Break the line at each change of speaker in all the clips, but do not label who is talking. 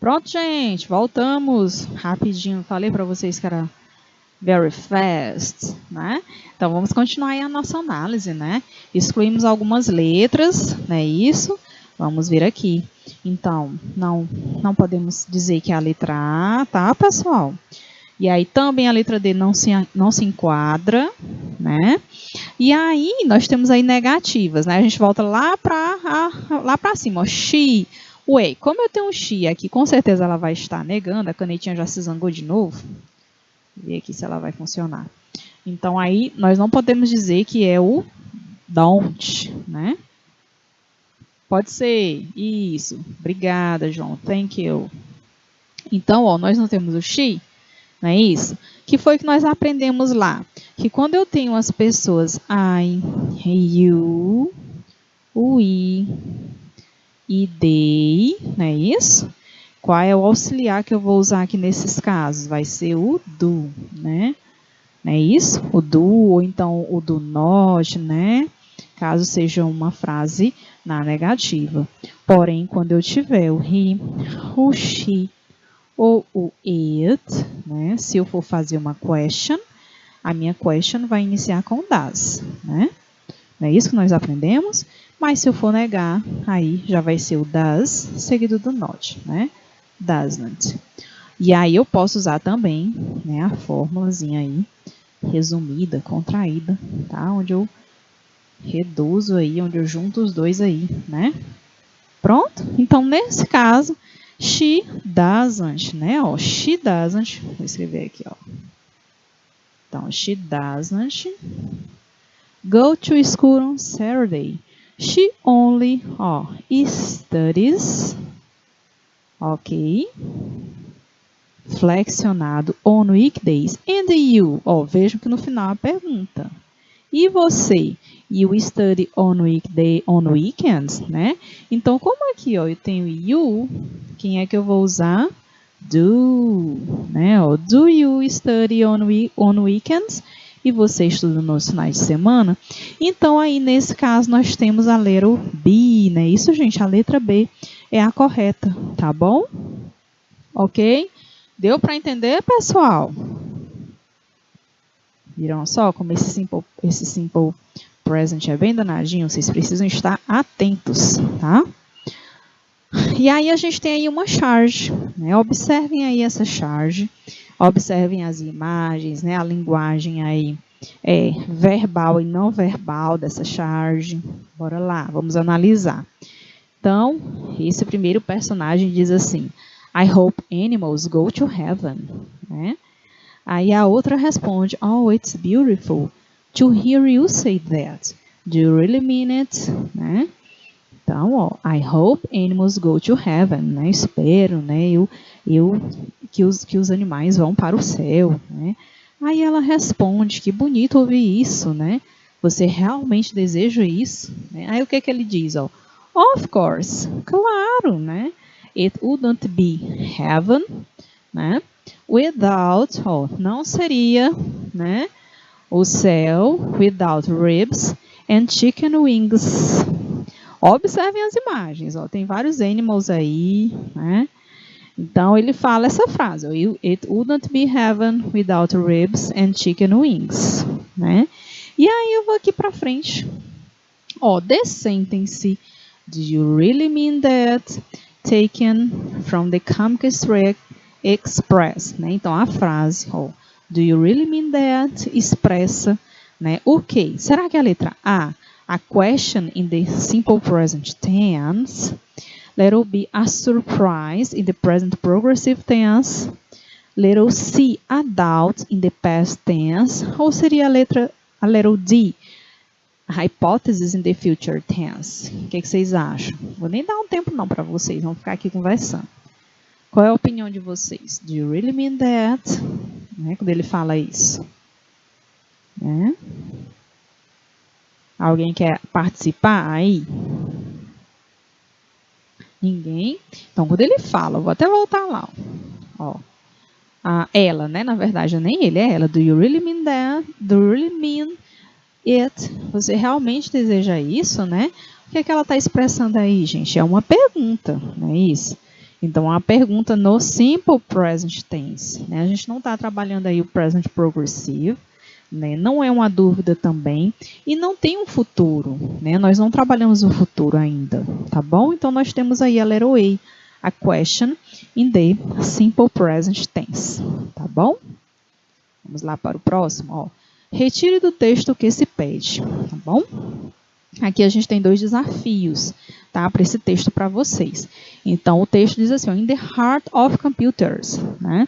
Pronto, gente, voltamos rapidinho. Falei para vocês que era very fast, né? Então, vamos continuar aí a nossa análise, né? Excluímos algumas letras, né? Isso. Vamos vir aqui. Então, não podemos dizer que é a letra A, tá, pessoal? E aí, também a letra D não se enquadra, né? E aí, nós temos aí negativas, né? A gente volta lá para cima, ó. She. Ué, como eu tenho um she aqui, com certeza ela vai estar negando. A canetinha já se zangou de novo. Ver aqui se ela vai funcionar. Então, aí, nós não podemos dizer que é o don't, né? Pode ser. Isso. Obrigada, João. Thank you. Então, ó, nós não temos o she, não é isso? Que foi que nós aprendemos lá? Que quando eu tenho as pessoas I, you, we e they, não é isso? Qual é o auxiliar que eu vou usar aqui nesses casos? Vai ser o do, né? Não é isso? O do, ou então o do not, né? Caso seja uma frase na negativa. Porém, quando eu tiver o he, o she ou o it, né? Se eu for fazer uma question, a minha question vai iniciar com does, né? Não é isso que nós aprendemos? Mas se eu for negar, aí já vai ser o does seguido do not, né? Doesn't. E aí eu posso usar também, né, a formulazinha aí, resumida, contraída, tá? Onde eu reduzo aí, onde eu junto os dois aí, né? Pronto? Então, nesse caso, she doesn't, né? Ó, she doesn't, vou escrever aqui, ó. Então, she doesn't go to school on Saturday. She only, ó, studies, ok? Flexionado on weekdays. And you, ó, vejam que no final a pergunta. E você? You study on weekends, né? Então, como aqui, ó, eu tenho you, quem é que eu vou usar? Do, né? Ó, do you study on weekends? E você estuda nos finais de semana? Então, aí, nesse caso, nós temos a letra B, né? Isso, gente, a letra B é a correta, tá bom? Ok? Deu para entender, pessoal? Viram só como esse simple present é bem danadinho? Vocês precisam estar atentos, tá? E aí a gente tem aí uma charge, né? Observem aí essa charge, observem as imagens, né? A linguagem aí verbal e não verbal dessa charge. Bora lá, vamos analisar. Então, esse primeiro personagem diz assim: I hope animals go to heaven, né? Aí a outra responde, oh, it's beautiful to hear you say that. Do you really mean it? Né? Então, ó, I hope animals go to heaven, né? Espero, né? Que os animais vão para o céu, né? Aí ela responde, que bonito ouvir isso, né? Você realmente deseja isso? Né? Aí o que ele diz, ó? Of course, claro, né? It wouldn't be heaven, né? Without, não seria, né? O céu, without ribs and chicken wings. Observem as imagens, ó, tem vários animals aí, né? Então, ele fala essa frase, it wouldn't be heaven without ribs and chicken wings, né? E aí, eu vou aqui para frente. Ó, this sentence, do you really mean that? Taken from the Comic Strip Express, né? Então, a frase, ó, do you really mean that? Expressa, né? O quê? Será que é a letra A? A question in the simple present tense. Letter B, a surprise in the present progressive tense. Letter C, a doubt in the past tense. Ou seria a letra D, a hypothesis in the future tense? O que vocês acham? Vou nem dar um tempo não para vocês, vamos ficar aqui conversando. Qual é a opinião de vocês? Do you really mean that? Né? Quando ele fala isso. Né? Alguém quer participar aí? Ninguém? Então, quando ele fala, eu vou até voltar lá. Ó. Ela, né? Na verdade, nem ele, é ela. Do you really mean that? Do you really mean it? Você realmente deseja isso, né? O que é que ela está expressando aí, gente? É uma pergunta, não é isso? Então, a pergunta no Simple Present Tense, né? A gente não está trabalhando aí o Present Progressive, né? Não é uma dúvida também, e não tem um futuro, né? Nós não trabalhamos o futuro ainda, tá bom? Então, nós temos aí a letra A question in the Simple Present Tense, tá bom? Vamos lá para o próximo, ó. Retire do texto o que se pede, tá bom? Aqui a gente tem 2 desafios, tá? Para esse texto para vocês. Então, o texto diz assim, ó, in the heart of computers, né?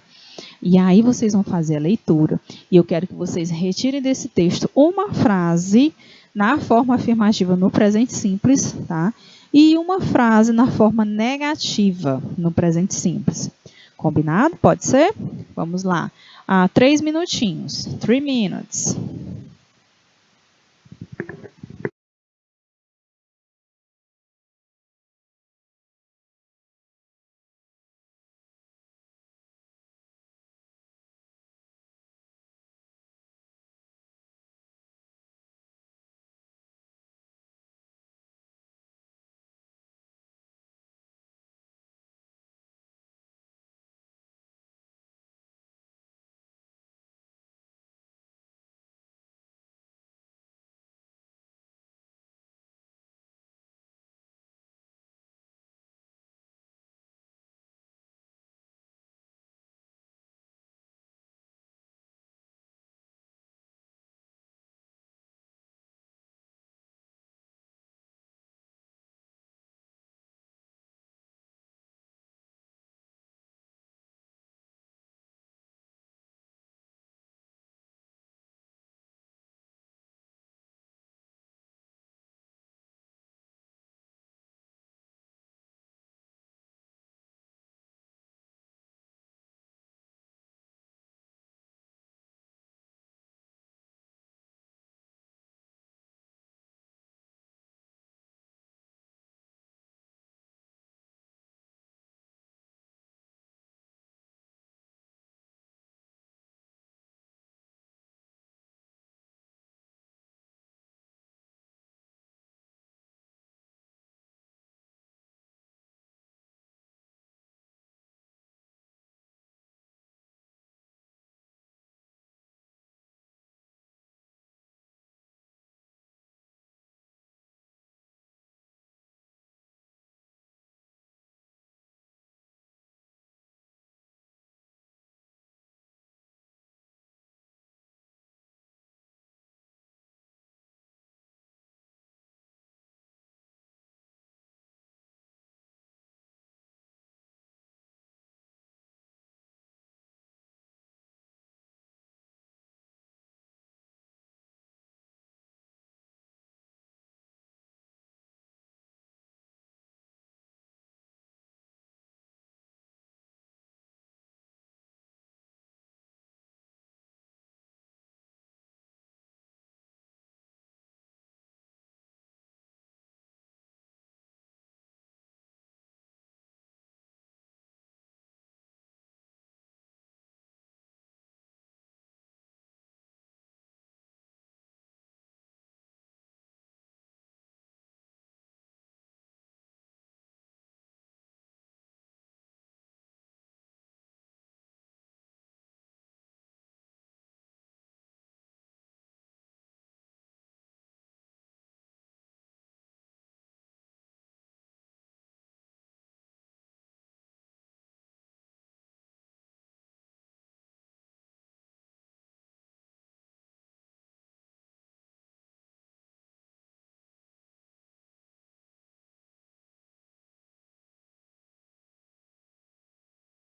E aí vocês vão fazer a leitura. E eu quero que vocês retirem desse texto uma frase na forma afirmativa no presente simples, tá? E uma frase na forma negativa no presente simples. Combinado? Pode ser? Vamos lá. 3 minutinhos. 3 minutes.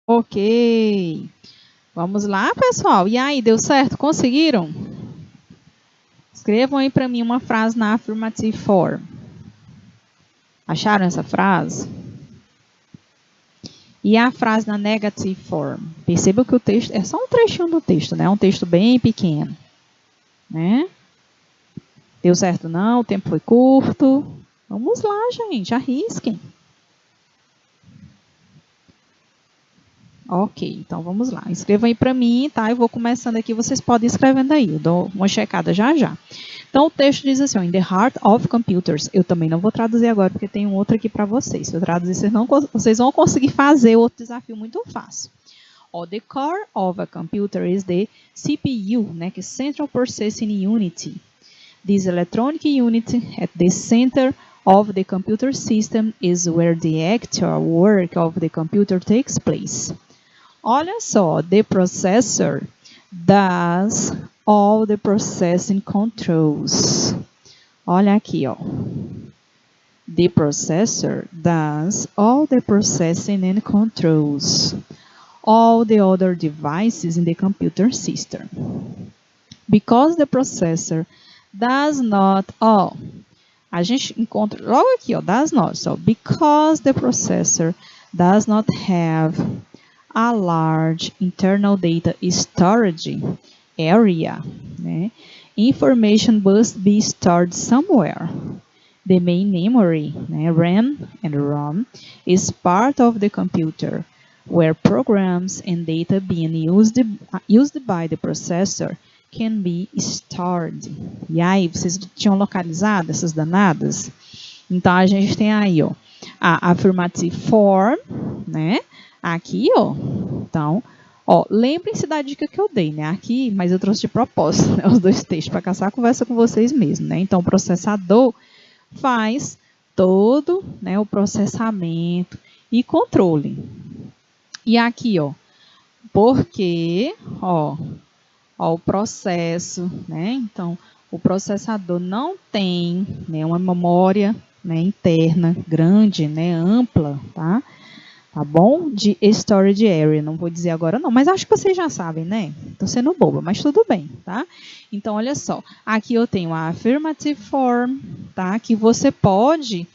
Ok. Vamos lá, pessoal. E aí, deu certo? Conseguiram? Escrevam aí para mim uma frase na affirmative form. Acharam essa frase? E a frase na negative form? Perceba que o texto é só um trechinho do texto, né? É um texto bem pequeno, né? Deu certo não? O tempo foi curto. Vamos lá, gente, arrisquem. Ok, então vamos lá. Escrevam aí para mim, tá? Eu vou começando aqui, vocês podem ir escrevendo aí. Eu dou uma checada já já. Então, o texto diz assim, ó, in the heart of computers. Eu também não vou traduzir agora, porque tem um outro aqui para vocês. Se eu traduzir, vocês vão conseguir fazer outro desafio muito fácil. Ó, the core of a computer is the CPU, né, que é Central Processing Unit. This electronic unit at the center of the computer system is where the actual work of the computer takes place. Olha só, the processor does all the processing controls. Olha aqui, ó. The processor does all the processing and controls all the other devices in the computer system. Because the processor does not all. A gente encontra logo aqui, ó, does not. So, because the processor does not have a large internal data storage area, né? Information must be stored somewhere. The main memory, né, RAM and ROM, is part of the computer, where programs and data being used by the processor can be stored. E aí, vocês tinham localizado essas danadas? Então, a gente tem aí, ó, a affirmative form, né? Aqui, ó. Então, ó, lembrem-se da dica que eu dei, né? Aqui, mas eu trouxe de propósito, né, os dois textos para caçar a conversa com vocês mesmo, né? Então, o processador faz todo, né, o processamento e controle. E aqui, ó, porque, ó, o processo, né? Então, o processador não tem, né, uma memória, né, interna grande, né, ampla, tá? Tá bom? De storage area, não vou dizer agora não, mas acho que vocês já sabem, né? Tô sendo boba, mas tudo bem, tá? Então, olha só, aqui eu tenho a affirmative form, tá? Que você pode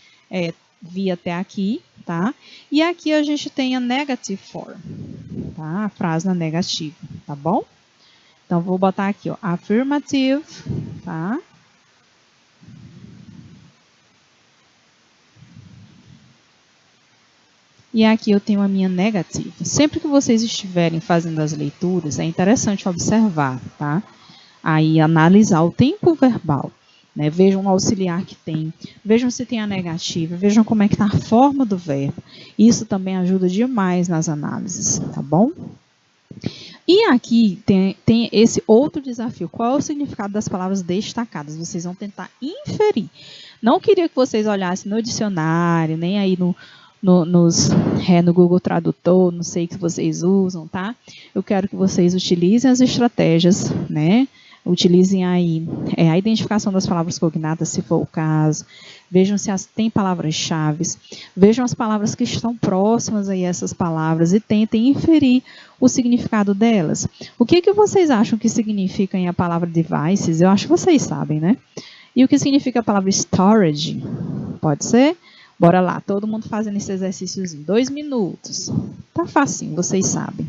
vir até aqui, tá? E aqui a gente tem a negative form, tá? A frase na negativa, tá bom? Então, vou botar aqui, ó, affirmative, tá? E aqui eu tenho a minha negativa. Sempre que vocês estiverem fazendo as leituras, é interessante observar, tá? Aí, analisar o tempo verbal, né? Vejam o auxiliar que tem, vejam se tem a negativa, vejam como é que está a forma do verbo. Isso também ajuda demais nas análises, tá bom? E aqui tem esse outro desafio. Qual é o significado das palavras destacadas? Vocês vão tentar inferir. Não queria que vocês olhassem no dicionário, nem aí no Google Tradutor, não sei que vocês usam, tá? Eu quero que vocês utilizem as estratégias, né? Utilizem aí a identificação das palavras cognatas, se for o caso. Vejam se tem palavras-chave. Vejam as palavras que estão próximas a essas palavras e tentem inferir o significado delas. O que vocês acham que significa a palavra devices? Eu acho que vocês sabem, né? E o que significa a palavra storage? Pode ser? Bora lá, todo mundo fazendo esse exercício em 2 minutos. Tá facinho, vocês sabem.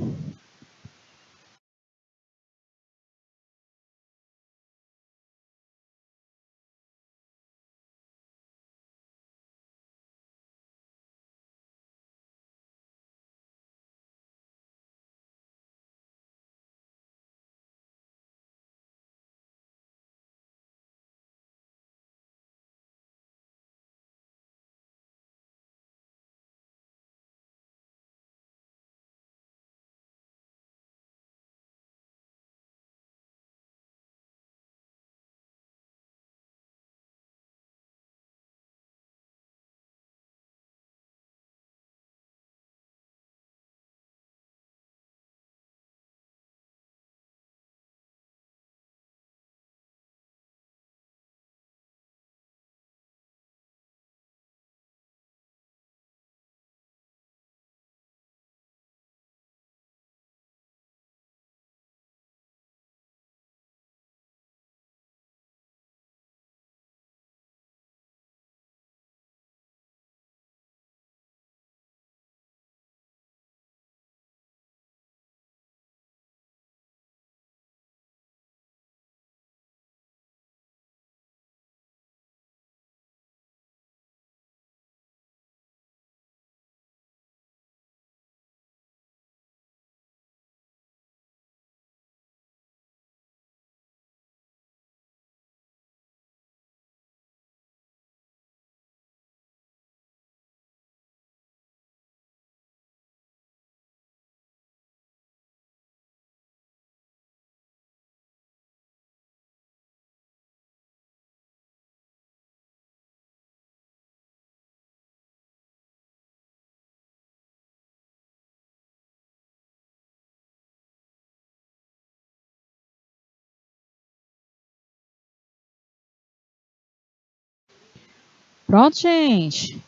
Pronto, gente?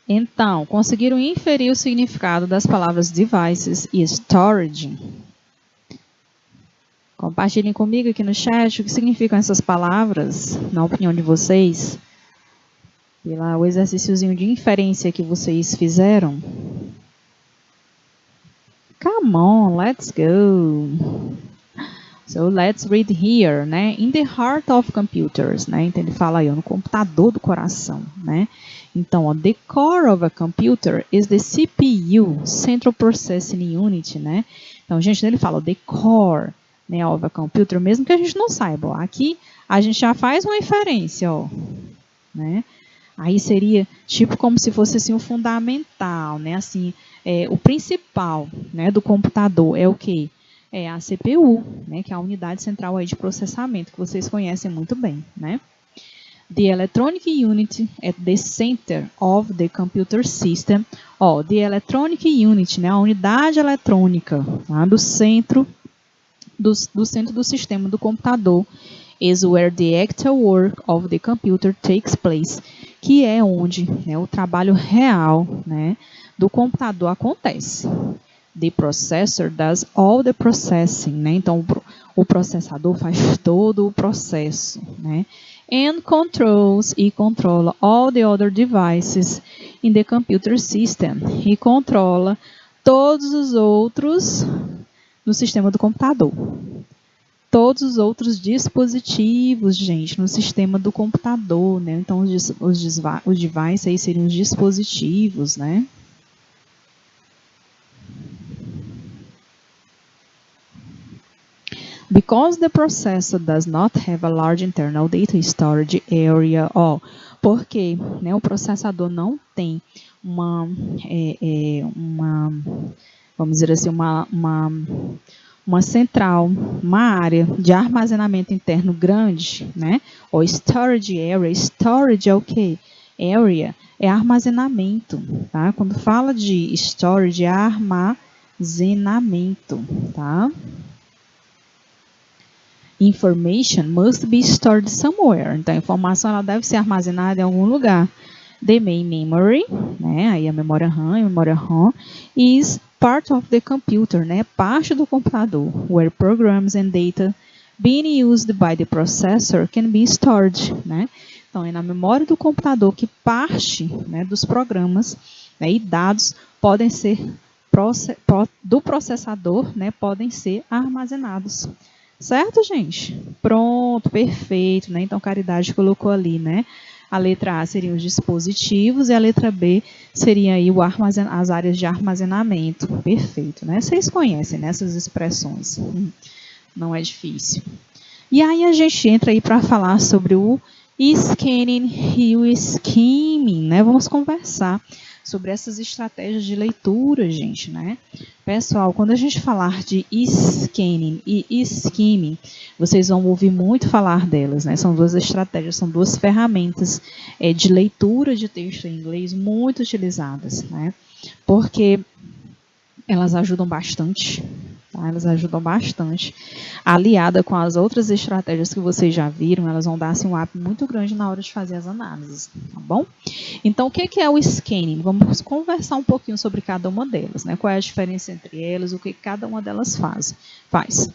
Então, conseguiram inferir o significado das palavras devices e storage? Compartilhem comigo aqui no chat o que significam essas palavras, na opinião de vocês, pelo exercíciozinho de inferência que vocês fizeram. Come on, let's go! So, let's read here, né? In the heart of computers, né? Então, ele fala aí, no computador do coração, né? Então, ó, the core of a computer is the CPU, Central Processing Unit, né? Então, gente, ele fala the core, né, of a computer, mesmo que a gente não saiba, ó. Aqui, a gente já faz uma inferência, ó, né? Aí seria tipo como se fosse assim o fundamental, né? Assim, o principal, né, do computador é o quê? É a CPU, né, que é a unidade central aí de processamento, que vocês conhecem muito bem, né? The electronic unit at the center of the computer system. Ó, the electronic unit, né, a unidade eletrônica, tá, do centro do sistema do computador, is where the actual work of the computer takes place, que é onde, né, o trabalho real, né, do computador acontece. The processor does all the processing, né? Então, o processador faz todo o processo, né? And controls, e controla all the other devices in the computer system. E controla todos os outros no sistema do computador. Todos os outros dispositivos, gente, no sistema do computador, né? Então, os devices aí seriam os dispositivos, né? Because the processor does not have a large internal data storage area, porque, né, o processador não tem vamos dizer assim, uma central, uma área de armazenamento interno grande, né? Ou storage area. Storage é o quê? Area é armazenamento, tá? Quando fala de storage, é armazenamento, tá? Information must be stored somewhere. Então, a informação ela deve ser armazenada em algum lugar. The main memory, né? Aí a memória RAM, is part of the computer, né? Parte do computador, where programs and data being used by the processor can be stored, né? Então, é na memória do computador que parte, né, dos programas, né, e dados podem ser do processador, né, podem ser armazenados. Certo, gente? Pronto, perfeito, né? Então, Caridade colocou ali, né? A letra A seriam os dispositivos e a letra B seria aí as áreas de armazenamento. Perfeito, né? Vocês conhecem, né, essas expressões. Não é difícil. E aí a gente entra aí para falar sobre o scanning e o skimming, né? Vamos conversar sobre essas estratégias de leitura, gente, né? Pessoal, quando a gente falar de scanning e skimming, vocês vão ouvir muito falar delas, né? São duas estratégias, são duas ferramentas de leitura de texto em inglês muito utilizadas, né? Porque elas ajudam bastante, tá? Elas ajudam bastante. Aliada com as outras estratégias que vocês já viram, elas vão dar assim, um up muito grande na hora de fazer as análises, tá bom? Então, o que é o scanning? Vamos conversar um pouquinho sobre cada uma delas, né? Qual é a diferença entre elas, o que cada uma delas faz,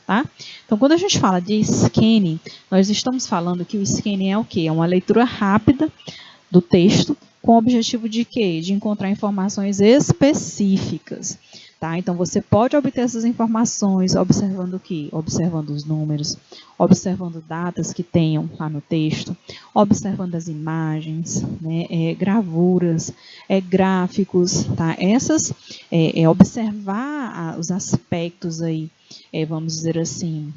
tá? Então, quando a gente fala de scanning, nós estamos falando que o scanning é o quê? É uma leitura rápida do texto com o objetivo de quê? De encontrar informações específicas. Tá? Então, você pode obter essas informações observando o quê? Observando os números, observando datas que tenham lá no texto, observando as imagens, né? Gravuras, gráficos, tá? Essas, observar os aspectos aí, vamos dizer assim,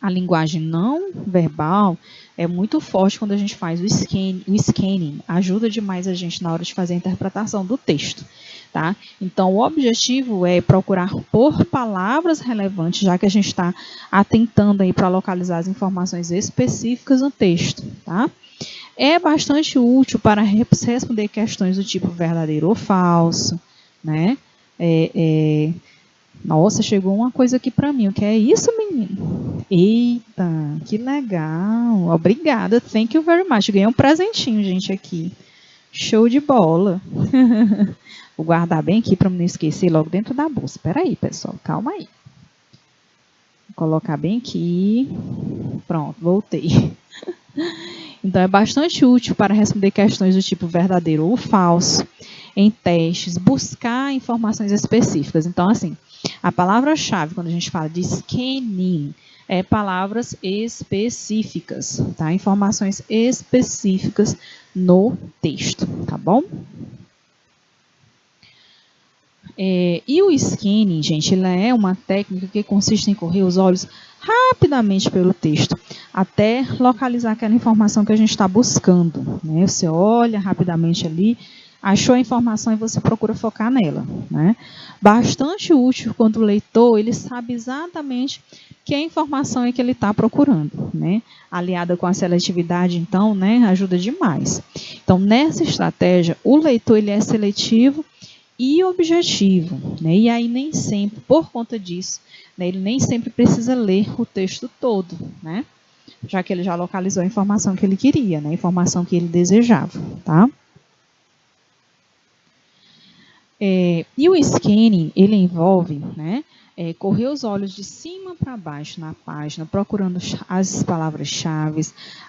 a linguagem não verbal é muito forte quando a gente faz o scanning, ajuda demais a gente na hora de fazer a interpretação do texto. Tá? Então, o objetivo é procurar por palavras relevantes, já que a gente está atentando aí para localizar as informações específicas no texto. Tá? É bastante útil para responder questões do tipo verdadeiro ou falso. Né? Nossa, chegou uma coisa aqui para mim. O que é isso, menino? Eita, que legal. Obrigada. Thank you very much. Ganhei um presentinho, gente, aqui. Show de bola. Vou guardar bem aqui para não esquecer logo dentro da bolsa. Espera aí, pessoal. Calma aí. Vou colocar bem aqui. Pronto, voltei. Então, é bastante útil para responder questões do tipo verdadeiro ou falso, em testes, buscar informações específicas. Então, assim, a palavra-chave, quando a gente fala de scanning, é palavras específicas, tá? Informações específicas no texto, tá bom? E o scanning, gente, ele é uma técnica que consiste em correr os olhos rapidamente pelo texto, até localizar aquela informação que a gente está buscando, né? Você olha rapidamente ali, achou a informação e você procura focar nela, né? Bastante útil quando o leitor ele sabe exatamente que informação é que ele está procurando, né? Aliada com a seletividade, então, né, ajuda demais. Então, nessa estratégia, o leitor ele é seletivo e objetivo, né? E aí nem sempre, por conta disso, né, ele nem sempre precisa ler o texto todo, né? Já que ele já localizou a informação que ele queria, né? A informação que ele desejava, tá? E o scanning, ele envolve, né, correr os olhos de cima para baixo na página, procurando as palavras-chave,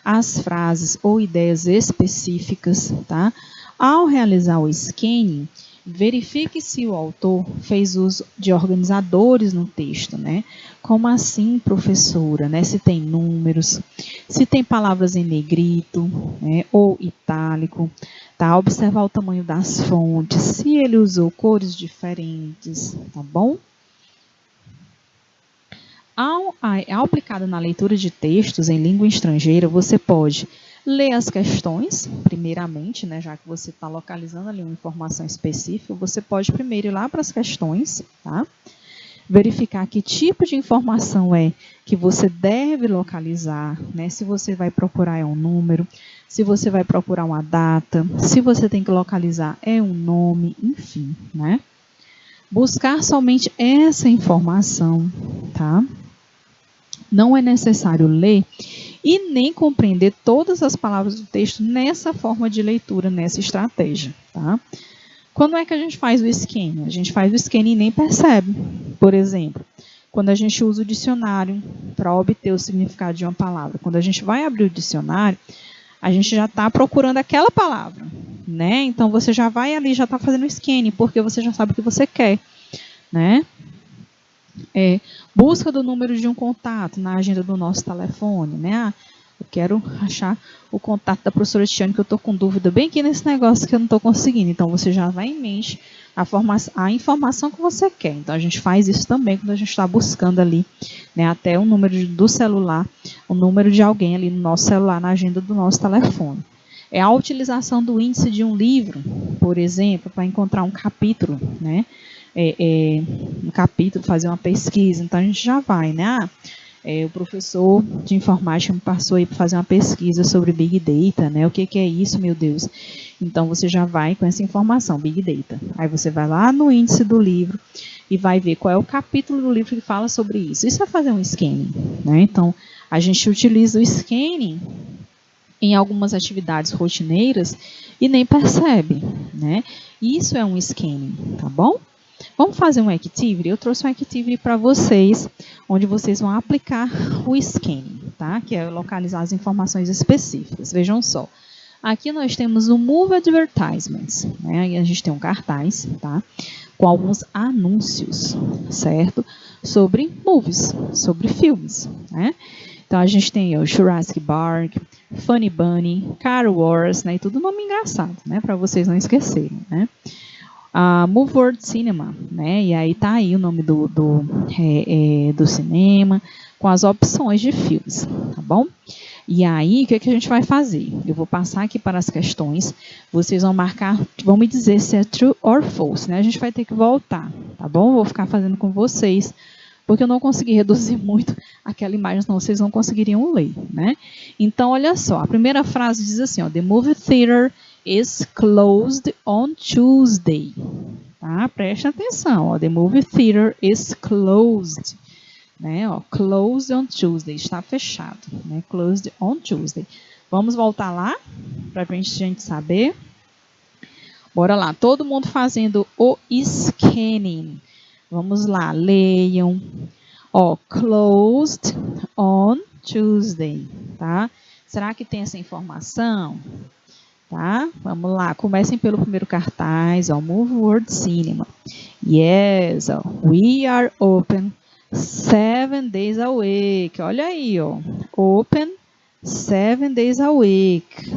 as frases ou ideias específicas, tá? Ao realizar o scanning, verifique se o autor fez uso de organizadores no texto, né? Como assim, professora, né? Se tem números, se tem palavras em negrito, né? Ou itálico, tá? Observar o tamanho das fontes, se ele usou cores diferentes, tá bom? Ao aplicado na leitura de textos em língua estrangeira, você pode ler as questões, primeiramente, né, já que você está localizando ali uma informação específica, você pode primeiro ir lá para as questões, tá? Verificar que tipo de informação é que você deve localizar, né? Se você vai procurar um número, se você vai procurar uma data, se você tem que localizar um nome, enfim, né? Buscar somente essa informação, tá? Não é necessário ler e nem compreender todas as palavras do texto nessa forma de leitura, nessa estratégia, tá? Quando é que a gente faz o scanning? A gente faz o scanning e nem percebe. Por exemplo, quando a gente usa o dicionário para obter o significado de uma palavra. Quando a gente vai abrir o dicionário, a gente já está procurando aquela palavra, né? Então, você já vai ali, já está fazendo o scanning, porque você já sabe o que você quer, né? Busca do número de um contato na agenda do nosso telefone, né? Eu quero achar o contato da professora Tiane, que eu estou com dúvida bem aqui nesse negócio que eu não estou conseguindo. Então, você já vai em mente a informação que você quer. Então, a gente faz isso também quando a gente está buscando ali, né, até o número do celular, o número de alguém ali no nosso celular, na agenda do nosso telefone. É a utilização do índice de um livro, por exemplo, para encontrar um capítulo, né? Um capítulo, fazer uma pesquisa. Então, a gente já vai, né? O professor de informática me passou aí para fazer uma pesquisa sobre Big Data, né? O que é isso, meu Deus? Então, você já vai com essa informação, Big Data. Aí você vai lá no índice do livro e vai ver qual é o capítulo do livro que fala sobre isso. Isso é fazer um scanning, né? Então, a gente utiliza o scanning em algumas atividades rotineiras e nem percebe, né? Isso é um scanning, tá bom? Vamos fazer um Activity? Eu trouxe um Activity para vocês, onde vocês vão aplicar o scanning, tá? Que é localizar as informações específicas. Vejam só. Aqui nós temos o Move Advertisements, né? E a gente tem um cartaz, tá? Com alguns anúncios, certo? Sobre movies, sobre filmes, né? Então, a gente tem o Jurassic Park, Funny Bunny, Car Wars, né? E tudo nome engraçado, né? Para vocês não esquecerem, né? Move World Cinema, né? E aí tá aí o nome do cinema, com as opções de filmes, tá bom? E aí, o que a gente vai fazer? Eu vou passar aqui para as questões, vocês vão marcar, vão me dizer se é true or false, né? A gente vai ter que voltar, tá bom? Vou ficar fazendo com vocês, porque eu não consegui reduzir muito aquela imagem, senão vocês não conseguiriam ler, né? Então, olha só, a primeira frase diz assim, ó, The movie theater is closed on Tuesday. Tá? Preste atenção, ó, the movie theater is closed. né? Ó, closed on Tuesday, está fechado, né? Closed on Tuesday. Vamos voltar lá para a gente saber. Bora lá, todo mundo fazendo o scanning. Vamos lá, leiam. Ó, closed on Tuesday, tá? Será que tem essa informação? Tá? Vamos lá, comecem pelo primeiro cartaz, ó, Move World Cinema. Yes, ó, we are open 7 days a week. Olha aí, ó, open 7 days a week,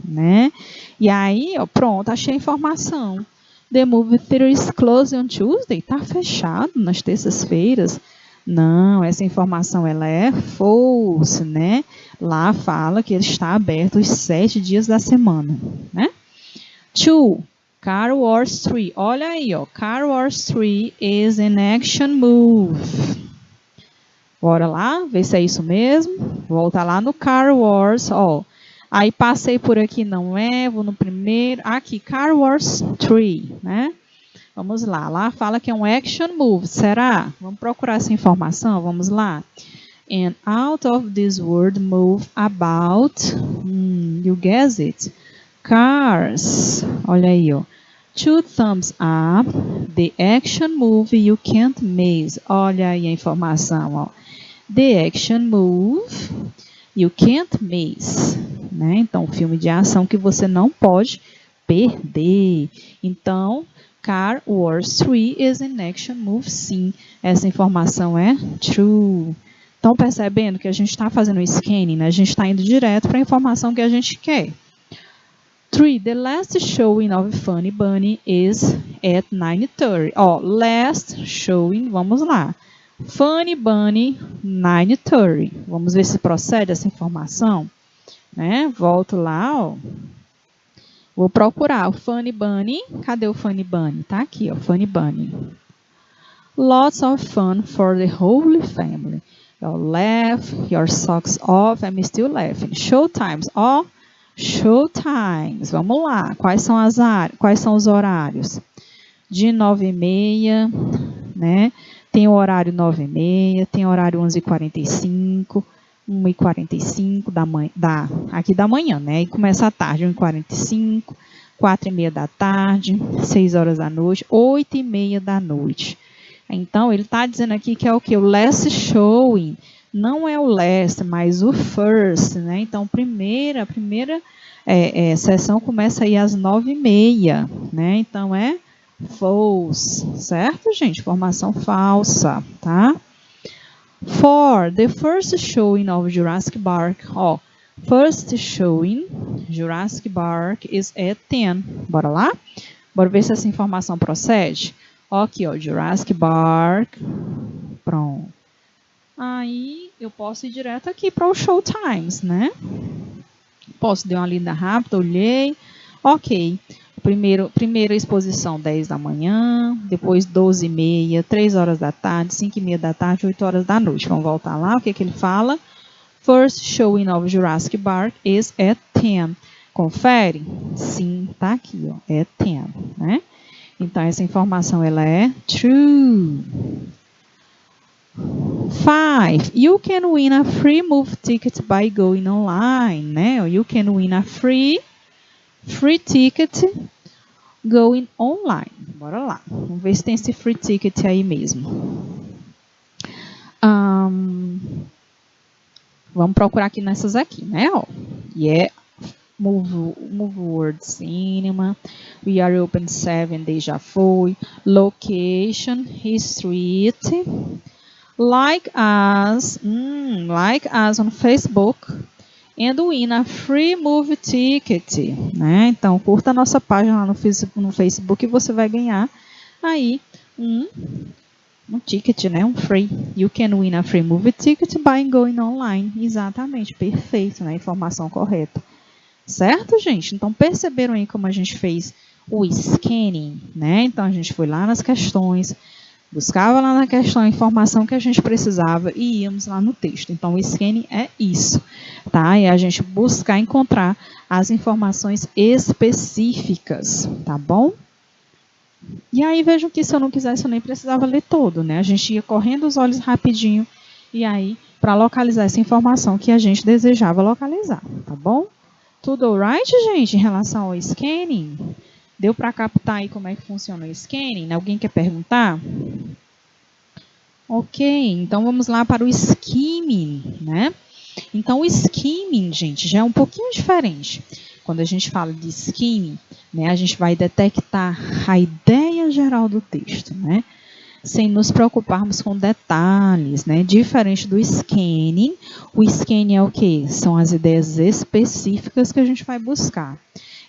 né? E aí, ó, pronto, achei a informação. The movie theater is closed on Tuesday. Tá fechado nas terças-feiras. Não, essa informação ela é false, né? Lá fala que ele está aberto os 7 dias da semana, né? 2. Car Wars 3. Olha aí, ó. Car Wars 3 is an action move. Bora lá, ver se é isso mesmo. Volta lá no Car Wars, ó. Aí passei por aqui, não é? Vou no primeiro. Aqui, Car Wars 3, né? Vamos lá. Lá fala que é um action move. Será? Vamos procurar essa informação. Vamos lá. And out of this word move about. You guess it. Cars. Olha aí, ó. 2 thumbs up. The action move you can't miss. Olha aí a informação, ó. The action move you can't miss. Né? Então, filme de ação que você não pode perder. Então, Car Wars 3 is an action move, sim. Essa informação é true. Estão percebendo que a gente está fazendo o scanning, né? A gente está indo direto para a informação que a gente quer. 3. The last showing of Funny Bunny is at 9:30. Ó, last showing, vamos lá. Funny Bunny, 9:30. Vamos ver se procede essa informação. Né? Volto lá, ó. Vou procurar o Funny Bunny. Cadê o Funny Bunny? Tá aqui, ó, Funny Bunny. Lots of fun for the whole family. You laugh your socks off, I'm still laughing. Showtimes, ó, showtimes. Vamos lá. Quais são os horários? De 9h30, né? Tem o horário 9h30, tem o horário 11h45. 1h45 aqui da manhã, né? E começa à tarde, 1h45, 4h30 da tarde, 6 horas da noite, 8h30 da noite. Então, ele está dizendo aqui que é o que? O last showing. Não é o last, mas o first, né? Então, a primeira sessão começa aí às 9h30, né? Então, é false, certo, gente? Informação falsa, tá? 4. The first showing of Jurassic Park. Ó, first showing Jurassic Park is at 10. Bora lá? Bora ver se essa informação procede. Ó, aqui, ó, Jurassic Park. Pronto. Aí eu posso ir direto aqui para o Showtimes, né? Posso dar uma lida rápida, olhei. Ok. Primeira exposição 10 da manhã, depois 12h30, 3 horas da tarde, 5h30 da tarde, 8 horas da noite. Vamos voltar lá, o que ele fala? First showing of Jurassic Park is at 10. Confere? Sim, tá aqui, ó, é 10, né? Então, essa informação, ela é true. 5. You can win a free movie ticket by going online, né? You can win a free ticket going online. Bora lá. Vamos ver se tem esse free ticket aí mesmo. Vamos procurar aqui nessas aqui, né? Ó. Yeah. Move World Cinema. We are open 7 days, já foi. Location, Street. Like us on Facebook. And win a free movie ticket, né? Então, curta a nossa página lá no Facebook e você vai ganhar aí um ticket, né? Um free. You can win a free movie ticket by going online. Exatamente, perfeito, né? Informação correta. Certo, gente? Então, perceberam aí como a gente fez o scanning, né? Então, a gente foi lá nas questões, buscava lá na questão a informação que a gente precisava e íamos lá no texto. Então, o scanning é isso, tá? É a gente buscar encontrar as informações específicas, tá bom? E aí, vejam que se eu não quisesse, eu nem precisava ler todo, né? A gente ia correndo os olhos rapidinho e aí para localizar essa informação que a gente desejava localizar, tá bom? Tudo alright, gente, em relação ao scanning? Deu para captar aí como é que funciona o scanning? Alguém quer perguntar? Ok, então vamos lá para o skimming, né? Então, o skimming, gente, já é um pouquinho diferente. Quando a gente fala de skimming, né, a gente vai detectar a ideia geral do texto, né? Sem nos preocuparmos com detalhes, né? Diferente do scanning. O scanning é o quê? São as ideias específicas que a gente vai buscar.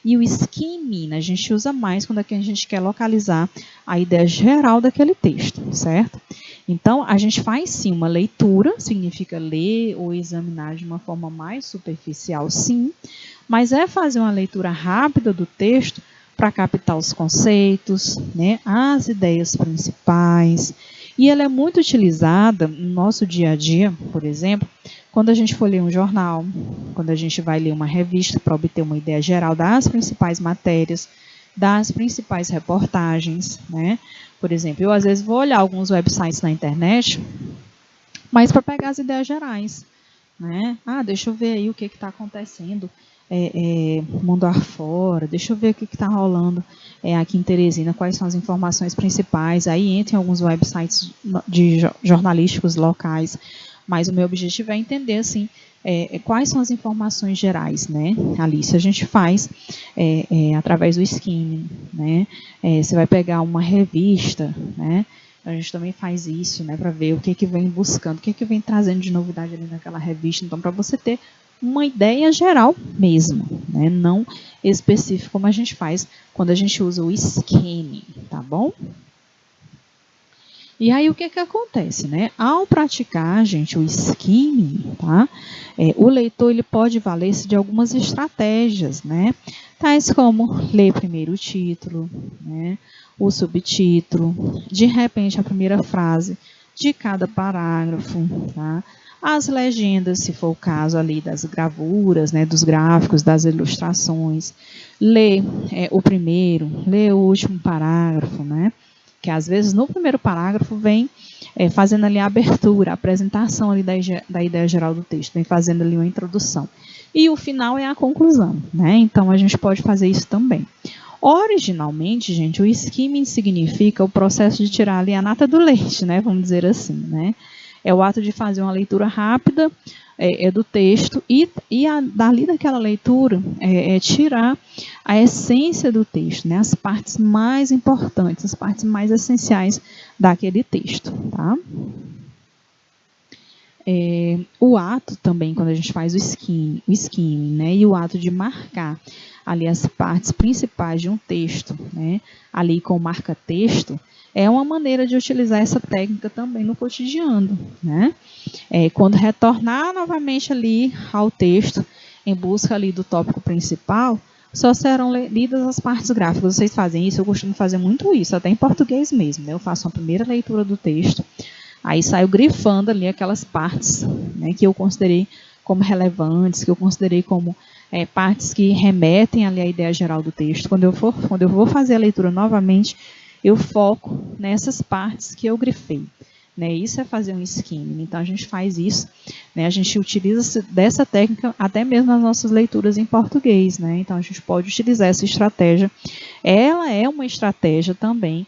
E o skimming a gente usa mais quando a gente quer localizar a ideia geral daquele texto, certo? Então, a gente faz sim uma leitura, significa ler ou examinar de uma forma mais superficial, sim, mas é fazer uma leitura rápida do texto para captar os conceitos, né, as ideias principais. E ela é muito utilizada no nosso dia a dia, por exemplo, quando a gente for ler um jornal, quando a gente vai ler uma revista para obter uma ideia geral das principais matérias, das principais reportagens, né? Por exemplo, eu às vezes vou olhar alguns websites na internet, mas para pegar as ideias gerais, né? Ah, deixa eu ver aí o que está acontecendo mundo afora, deixa eu ver o que está rolando aqui em Teresina, quais são as informações principais. Aí entra em alguns websites jornalísticos locais, mas o meu objetivo é entender assim, quais são as informações gerais, né? Ali, se a gente faz através do skimming, né? Você vai pegar uma revista, né? A gente também faz isso, né, para ver o que vem buscando, o que vem trazendo de novidade ali naquela revista. Então, para você ter uma ideia geral mesmo, né, não específica como a gente faz quando a gente usa o scanning, tá bom? E aí o que acontece, né? Ao praticar, gente, o skimming, tá? O leitor ele pode valer-se de algumas estratégias, né? Tais como ler primeiro o título, né? O subtítulo, de repente a primeira frase de cada parágrafo, tá? As legendas, se for o caso ali das gravuras, né, dos gráficos, das ilustrações, ler o primeiro, ler o último parágrafo, né? Que às vezes no primeiro parágrafo vem fazendo ali a abertura, a apresentação ali da ideia geral do texto, vem fazendo ali uma introdução. E o final é a conclusão, né? Então a gente pode fazer isso também. Originalmente, gente, o skimming significa o processo de tirar ali a nata do leite, né? Vamos dizer assim, né? É o ato de fazer uma leitura rápida do texto e dali daquela leitura tirar a essência do texto, né? As partes mais importantes, as partes mais essenciais daquele texto, tá? O ato também, quando a gente faz o skimming, né? E o ato de marcar ali as partes principais de um texto, né? Ali com marca-texto, é uma maneira de utilizar essa técnica também no cotidiano, né? Quando retornar novamente ali ao texto, em busca ali do tópico principal, só serão lidas as partes gráficas. Vocês fazem isso? Eu costumo fazer muito isso, até em português mesmo, né? Eu faço uma primeira leitura do texto, aí saio grifando ali aquelas partes, né, que eu considerei como relevantes, que eu considerei como partes que remetem ali à ideia geral do texto. Quando eu vou fazer a leitura novamente, eu foco nessas partes que eu grifei. Né? Isso é fazer um skimming. Então, a gente faz isso, né? A gente utiliza dessa técnica até mesmo nas nossas leituras em português. Né? Então, a gente pode utilizar essa estratégia. Ela é uma estratégia também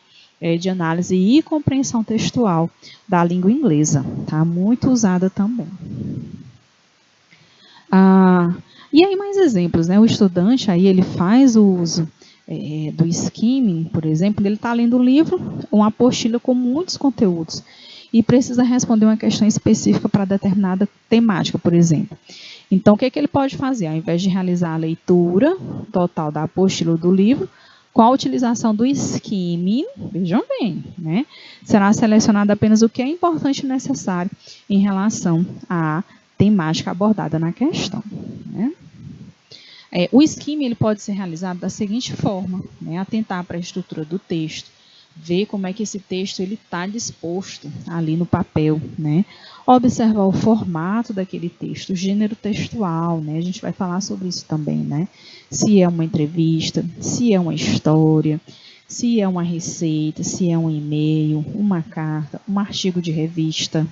de análise e compreensão textual da língua inglesa. Tá? Muito usada também. E aí mais exemplos, né? O estudante aí ele faz o uso do skimming, por exemplo, ele está lendo um livro, uma apostila com muitos conteúdos e precisa responder uma questão específica para determinada temática, por exemplo. Então, o que ele pode fazer? Ao invés de realizar a leitura total da apostila do livro, com a utilização do skimming, vejam bem, né? Será selecionado apenas o que é importante e necessário em relação à temática abordada na questão. Né? O skimming ele pode ser realizado da seguinte forma, né? Atentar para a estrutura do texto, ver como é que esse texto está disposto ali no papel, né? Observar o formato daquele texto, o gênero textual, né? A gente vai falar sobre isso também, né? Se é uma entrevista, se é uma história, se é uma receita, se é um e-mail, uma carta, um artigo de revista.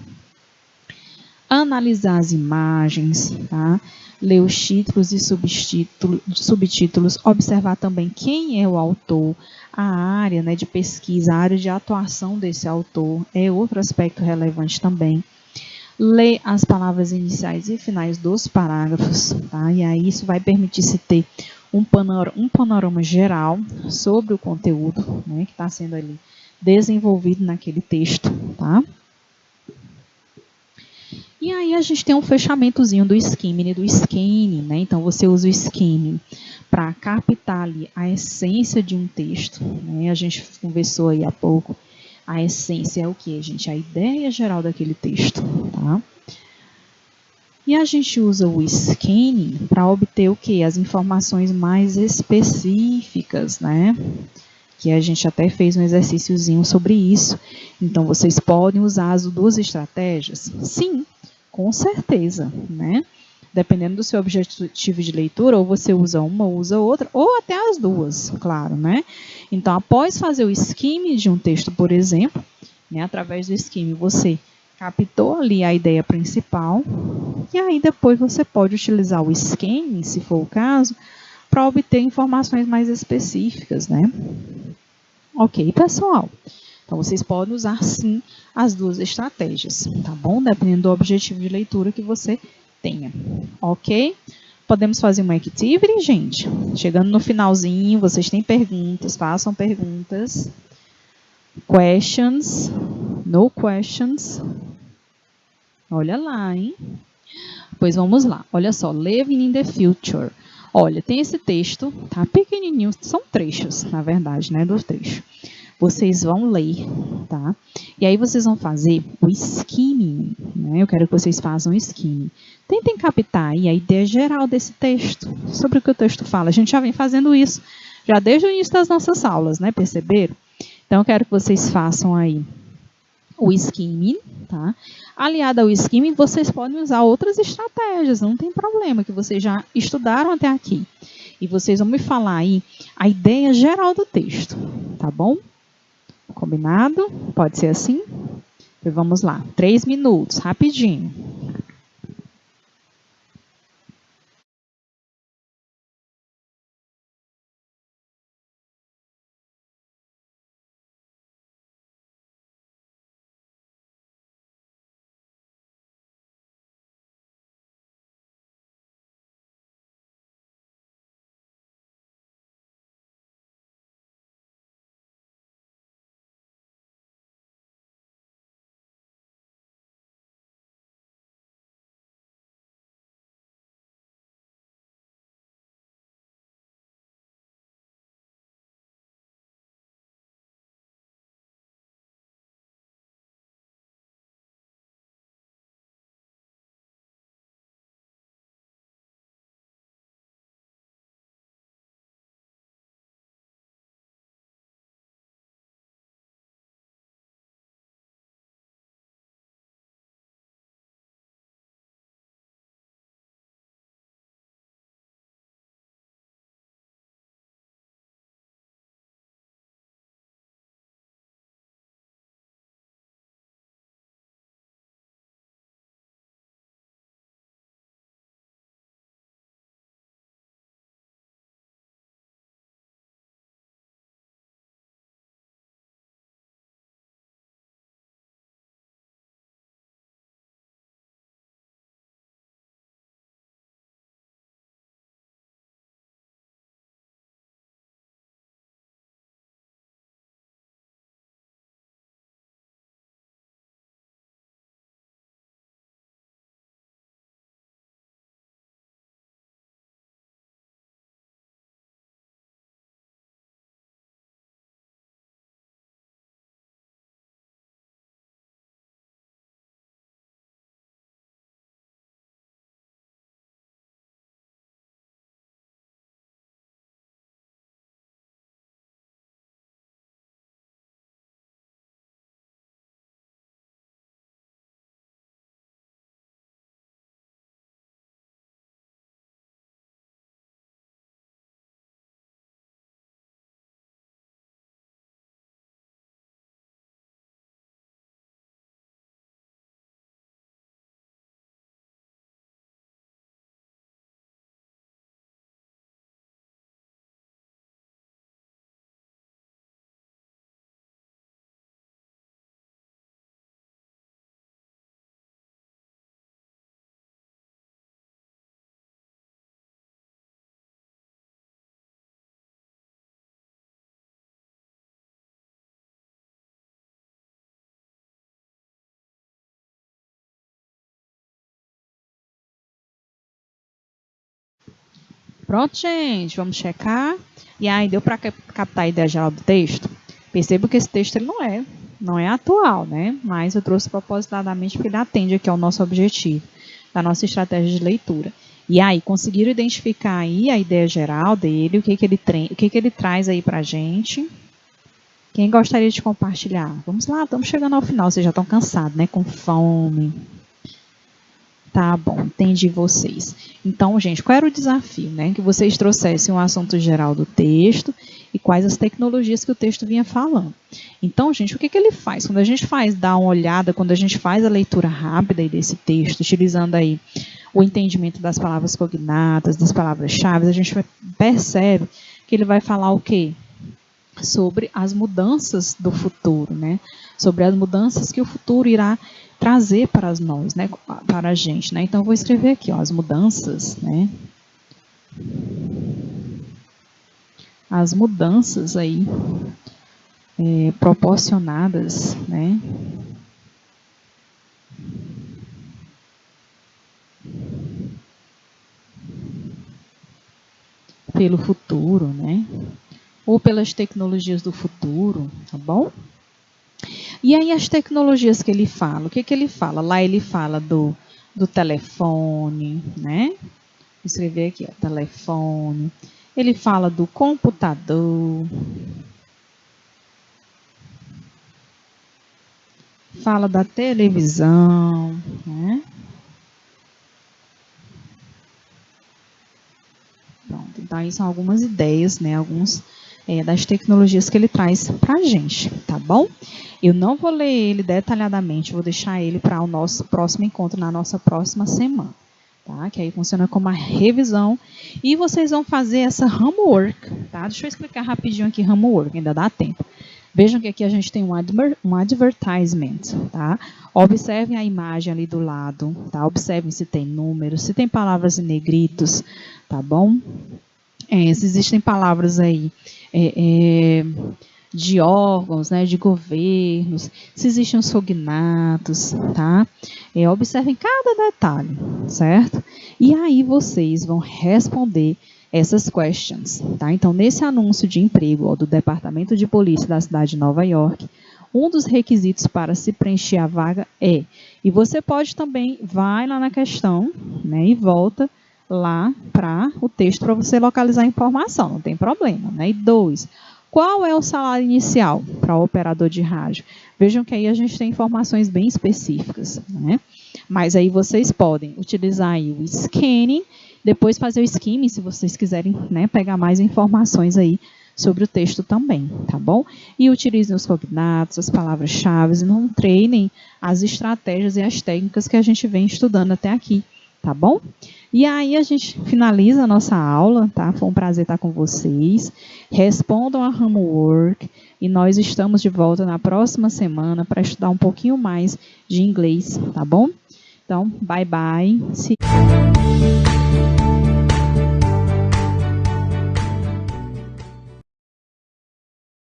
analisar as imagens, tá? Ler os títulos e subtítulos, observar também quem é o autor, a área, né, de pesquisa, a área de atuação desse autor, é outro aspecto relevante também. Ler as palavras iniciais e finais dos parágrafos, tá? E aí isso vai permitir se ter um panorama geral sobre o conteúdo, né, que está sendo ali desenvolvido naquele texto, tá? E aí a gente tem um fechamentozinho do skimming e do scanning, né? Então você usa o skimming para captar ali a essência de um texto, né? A gente conversou aí há pouco. A essência é o que, gente? A ideia geral daquele texto, tá? E a gente usa o scanning para obter o que? As informações mais específicas, né? Que a gente até fez um exercíciozinho sobre isso. Então, vocês podem usar as duas estratégias? Sim, com certeza, né? Dependendo do seu objetivo de leitura, ou você usa uma ou usa outra, ou até as duas, claro, né? Então, após fazer o skimming de um texto, por exemplo, né, através do skimming, você captou ali a ideia principal, e aí depois você pode utilizar o scanning, se for o caso, para obter informações mais específicas, né? Ok, pessoal? Então, vocês podem usar, sim, as duas estratégias, tá bom? Dependendo do objetivo de leitura que você tenha, ok? Podemos fazer uma activity, gente? Chegando no finalzinho, vocês têm perguntas, façam perguntas. Questions? No questions? Olha lá, hein? Pois vamos lá. Olha só, Living in the Future. Olha, tem esse texto, tá pequenininho, são trechos, na verdade, né, dos trechos. Vocês vão ler, tá? E aí vocês vão fazer o skimming, né? Eu quero que vocês façam o skimming. Tentem captar aí a ideia geral desse texto, sobre o que o texto fala. A gente já vem fazendo isso, já desde o início das nossas aulas, né? Perceberam? Então, eu quero que vocês façam aí o skimming, tá? Aliado ao skimming, vocês podem usar outras estratégias, não tem problema, que vocês já estudaram até aqui. E vocês vão me falar aí a ideia geral do texto, tá bom? Combinado? Pode ser assim? Então, vamos lá, 3 minutos, rapidinho. Pronto, gente, vamos checar. E aí, deu para captar a ideia geral do texto? Perceba que esse texto ele não é atual, né? Mas eu trouxe propositadamente porque ele atende aqui ao nosso objetivo, da nossa estratégia de leitura. E aí, conseguiram identificar aí a ideia geral dele, o que ele traz aí pra gente? Quem gostaria de compartilhar? Vamos lá, estamos chegando ao final, vocês já estão cansados, né? Com fome. Tá bom, entendi vocês. Então, gente, qual era o desafio, né? Que vocês trouxessem um assunto geral do texto e quais as tecnologias que o texto vinha falando. Então, gente, o que ele faz? Quando a gente dá uma olhada, quando a gente faz a leitura rápida aí desse texto, utilizando aí o entendimento das palavras cognatas, das palavras-chave, a gente percebe que ele vai falar o quê? Sobre as mudanças do futuro, né? Sobre as mudanças que o futuro irá trazer para nós, né? Para a gente, né? Então, eu vou escrever aqui, ó, as mudanças, né? As mudanças aí proporcionadas, né? Pelo futuro, né? Ou pelas tecnologias do futuro, tá bom? E aí as tecnologias que ele fala, o que ele fala? Lá ele fala do telefone, né? Vou escrever aqui, ó, telefone. Ele fala do computador. Fala da televisão, né? Pronto, então aí são algumas ideias, né? Alguns das tecnologias que ele traz para a gente, tá bom? Eu não vou ler ele detalhadamente, vou deixar ele para o nosso próximo encontro, na nossa próxima semana, tá? Que aí funciona como uma revisão e vocês vão fazer essa homework, tá? Deixa eu explicar rapidinho aqui homework, ainda dá tempo. Vejam que aqui a gente tem um advertisement, tá? Observem a imagem ali do lado, tá? Observem se tem números, se tem palavras em negritos, tá bom? Se existem palavras aí de órgãos, né, de governos, se existem os cognatos, tá? Observem cada detalhe, certo? E aí vocês vão responder essas questions, tá? Então, nesse anúncio de emprego do Departamento de Polícia da cidade de Nova York, um dos requisitos para se preencher a vaga e você pode também, vai lá na questão, né, e volta lá para o texto para você localizar a informação, não tem problema, né? E 2, qual é o salário inicial para o operador de rádio? Vejam que aí a gente tem informações bem específicas, né? Mas aí vocês podem utilizar aí o scanning, depois fazer o skimming, se vocês quiserem, né, pegar mais informações aí sobre o texto também, tá bom? E utilizem os cognatos, as palavras-chave, não treinem as estratégias e as técnicas que a gente vem estudando até aqui, tá bom? E aí a gente finaliza a nossa aula, tá? Foi um prazer estar com vocês. Respondam a homework e nós estamos de volta na próxima semana para estudar um pouquinho mais de inglês, tá bom? Então, bye bye.